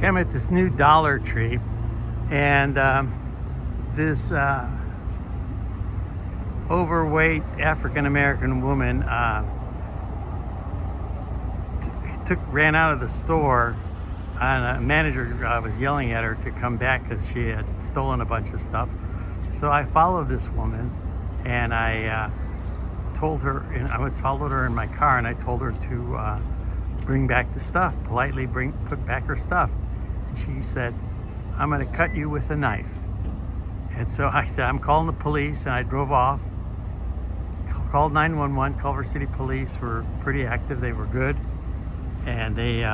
Okay, I'm at this new Dollar Tree, and this overweight African American woman ran out of the store, and a manager was yelling at her to come back because she had stolen a bunch of stuff. So I followed this woman, and I told her, and I followed her in my car, and I told her to bring back the stuff, politely put back her stuff. And she said, "I'm going to cut you with a knife." And so I said, "I'm calling the police," and I drove off. Called 911. Culver City Police were pretty active. They were good, and they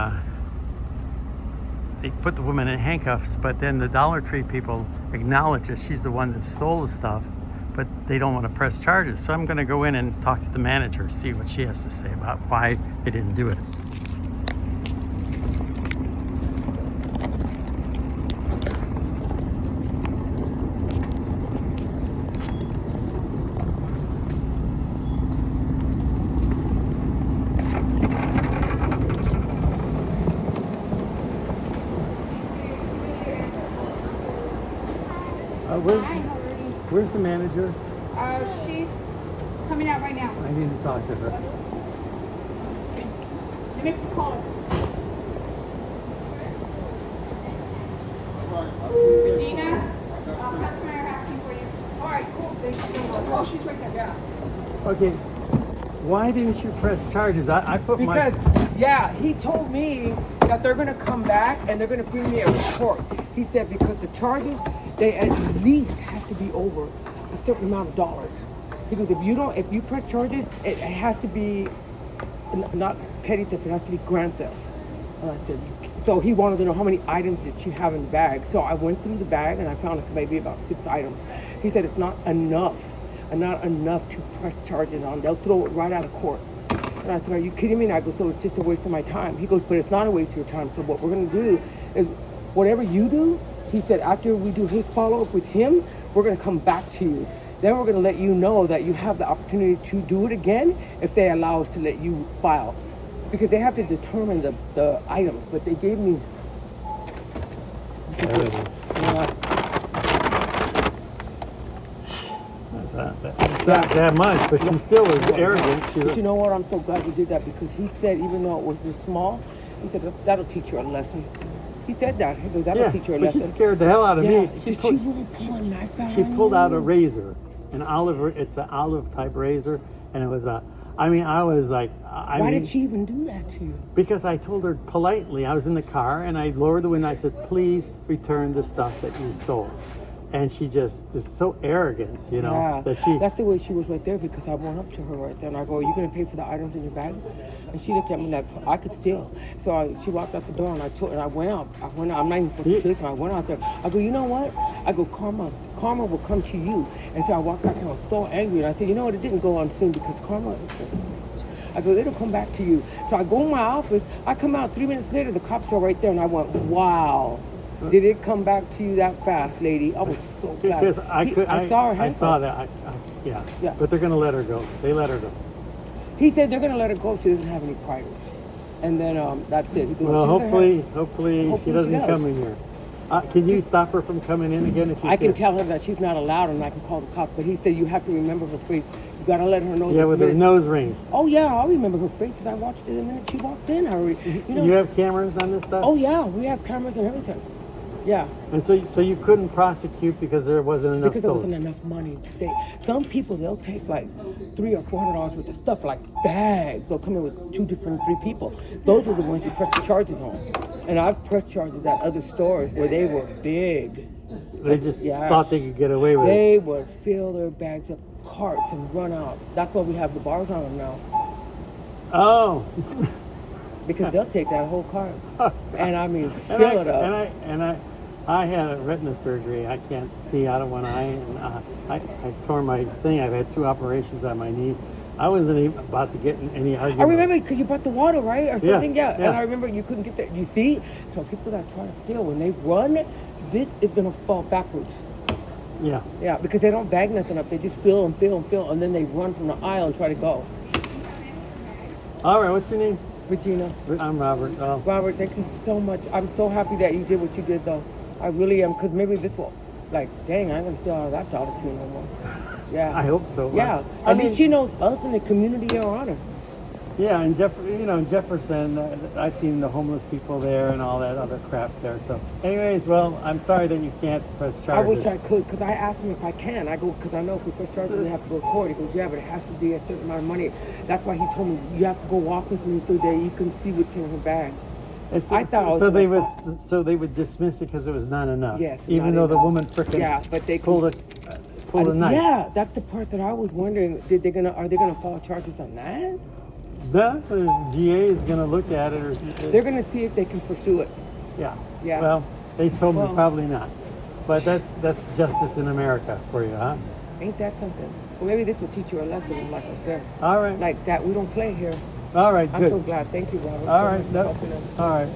put the woman in handcuffs. But then the Dollar Tree people acknowledge that she's the one that stole the stuff, but they don't want to press charges. So I'm going to go in and talk to the manager, see what she has to say about why they didn't do it. Where's the manager? She's coming out right now. I need to talk to her. Let me call her. Regina, customer asking for you. All right, cool. Oh, she's right there. Yeah. Okay. Why didn't you press charges? I put because, he told me that they're going to come back and they're going to bring me a report. He said because the charges, they at least have to be over a certain amount of dollars. He goes, if you press charges, it has to be not petty theft, it has to be grand theft. And I said, so he wanted to know how many items did she have in the bag. So I went through the bag and I found maybe about 6 items. He said it's not enough to press charges on. They'll throw it right out of court. And I said, are you kidding me? And I go, so it's just a waste of my time. He goes, but it's not a waste of your time. So what we're going to do is whatever you do, he said, after we do his follow-up with him, we're going to come back to you. Then we're going to let you know that you have the opportunity to do it again if they allow us to let you file. Because they have to determine the items, but they gave me... It's not that much, but she still was arrogant. But you know what? I'm so glad you did that because he said, even though it was this small, he said, that'll teach you a lesson. He said that. He goes, that'll teach you a lesson. She scared the hell out of me. Did she really pull a knife out? She pulled out a razor, it's an olive type razor, and it was I was like, why did she even do that to you? Because I told her politely, I was in the car, and I lowered the window, I said, please return the stuff that you stole. And she just is so arrogant, That's the way she was right there because I went up to her right there and I go, are you going to pay for the items in your bag? And she looked at me like, I could steal. So she walked out the door and I went out. I'm not even supposed to chase her. I went out there. I go, you know what? I go, karma will come to you. And so I walked back and I was so angry. And I said, you know what? It didn't go on soon because karma, I go, it'll come back to you. So I go in my office. I come out 3 minutes later, the cops are right there. And I went, wow. Did it come back to you that fast, lady? I was so glad. Because I saw her. I saw that. Yeah. But they're going to let her go. They let her go. He said they're going to let her go if she doesn't have any priors. And then that's it. Goes, well, hopefully she doesn't come in here. Can you stop her from coming in again? If you I can tell her that she's not allowed and I can call the cops. But he said you have to remember her face. You got to let her know. Yeah, with her nose ring. Oh, yeah. I remember her face because I watched it the minute she walked in. You have cameras on this stuff? Oh, yeah. We have cameras and everything. Yeah. And so you couldn't prosecute because there wasn't enough Because there wasn't enough money. Some people, they'll take like $300 or $400 worth of stuff, like bags. They'll come in with 3 people. Those are the ones you press the charges on. And I've pressed charges at other stores where they were big. They just thought they could get away with it. They would fill their bags up, carts, and run out. That's why we have the bars on them now. Oh. Because they'll take that whole cart. And I mean, fill it up. I had a retina surgery. I can't see out of one eye, and I tore my thing. I've had 2 operations on my knee. I wasn't even about to get in any argument. I remember because you bought the water, right, or something. Yeah. And I remember you couldn't get there. You see, so people that try to steal when they run, this is gonna fall backwards. Yeah. Yeah, because they don't bag nothing up. They just fill and fill and fill, and then they run from the aisle and try to go. All right. What's your name? Regina. I'm Robert. Oh, Robert, thank you so much. I'm so happy that you did what you did, though. I really am, because maybe this will, like, dang, I ain't going to steal out of that Dollar Tree no more. Yeah. I hope so. Yeah. I At mean, least she knows us in the community are on her. yeah, and in Jefferson, I've seen the homeless people there and all that other crap there. So, anyways, well, I'm sorry that you can't press charges. I wish I could, because I asked him if I can. I go, because I know if we press charges, we have to go to court. He goes, yeah, but it has to be a certain amount of money. That's why he told me, you have to go walk with me through there. You can see what's in her bag. And so, I thought I was so they gonna would so they would dismiss it because it was not enough. Yes, even not though the enough. woman frickin' Yeah, but they pulled a knife. Yeah, that's the part that I was wondering. Are they gonna file charges on that? The DA is going to look at it, or They're gonna see if they can pursue it. yeah. Yeah. Well, they told me Well- probably not, but that's justice in America for you, huh? Ain't that something? Well, maybe this will teach you a lesson, like I said. All right. Like that, we don't play here. All right. I'm Good. so glad. Thank you, Robert. All so right. much for helping us. All right.